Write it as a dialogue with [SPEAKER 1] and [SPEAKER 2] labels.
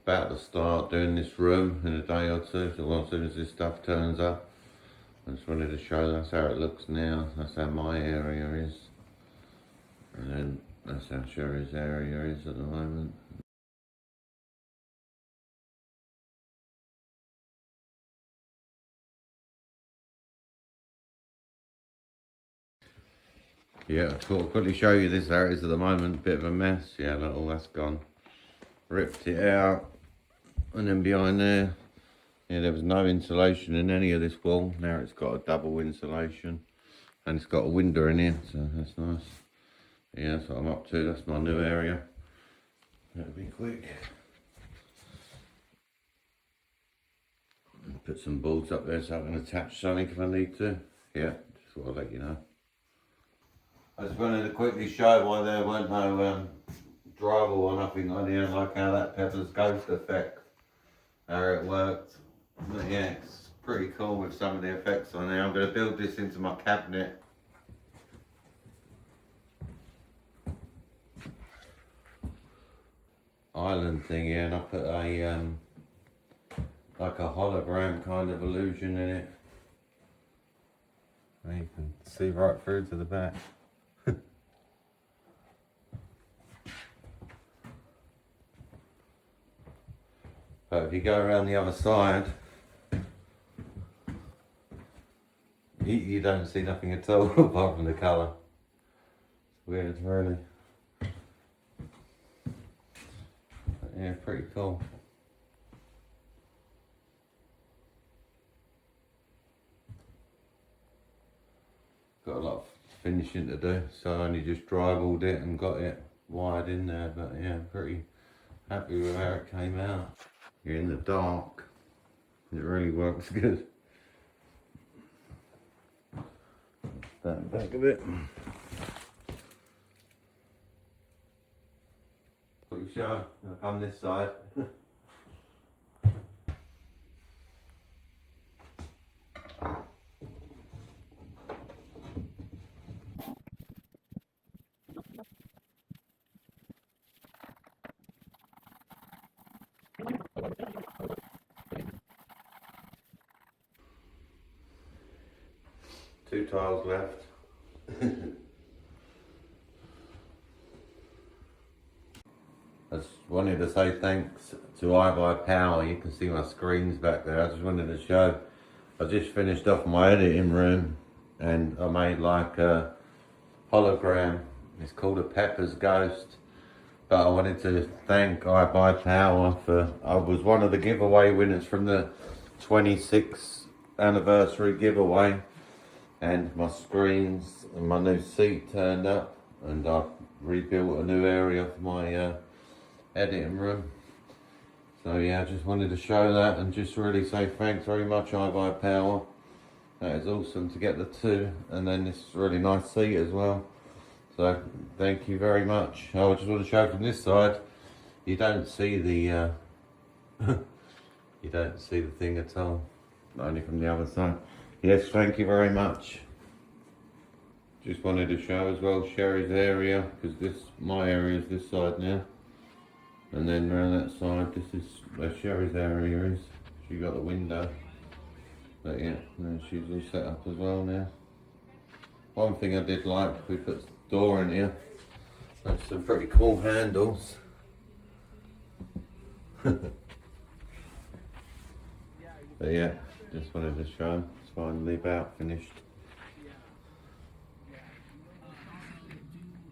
[SPEAKER 1] about to start doing this room in a day or two, so as soon as this stuff turns up. I just wanted to show that's how it looks now. That's how my area is. And then that's how Sherry's area is at the moment. Yeah, I thought I'd quickly show you this how it is at the moment. Bit of a mess. Yeah, look, all that's gone. Ripped it out. And then behind there, yeah, there was no insulation in any of this wall. Now it's got a double insulation. And it's got a window in here, so that's nice. Yeah, that's what I'm up to. That's my new area. That'll be quick. Put some boards up there so I can attach something if I need to. Yeah, just thought I'd let you know. I just wanted to quickly show why there weren't no drywall or nothing on here, like how that Pepper's Ghost effect, how it worked. But yeah, it's pretty cool with some of the effects on there. I'm going to build this into my cabinet. Island thing here, and I put a like a hologram kind of illusion in it. And you can see right through to the back. But if you go around the other side, you don't see nothing at all apart from the colour. It's weird, really. But yeah, pretty cool. Got a lot of finishing to do, so I only just drywalled it and got it wired in there. But yeah, pretty happy with how it came out. You're in the dark. It really works good. Stand back a bit. Quick show. I'll come this side. Two tiles left. I just wanted to say thanks to iBuyPower. You can see my screens back there. I just wanted to show. I just finished off my editing room and I made like a hologram. It's called a Pepper's Ghost. But I wanted to thank iBuyPower for, I was one of the giveaway winners from the 26th anniversary giveaway. And my screens and my new seat turned up, and I've rebuilt a new area for my editing room. So yeah, I just wanted to show that and just really say thanks very much iBuyPower. That is awesome to get the two, and then this really nice seat as well. So thank you very much. I just want to show from this side, you don't see the you don't see the thing at all, only from the other side. Yes, thank you very much. Just wanted to show as well Sherry's area, because my area is this side now. And then around that side, this is where Sherry's area is. She got the window. But yeah, and she's all set up as well now. One thing I did like, we put a door in here. That's some pretty cool handles. But yeah, just wanted to show. It's finally about finished.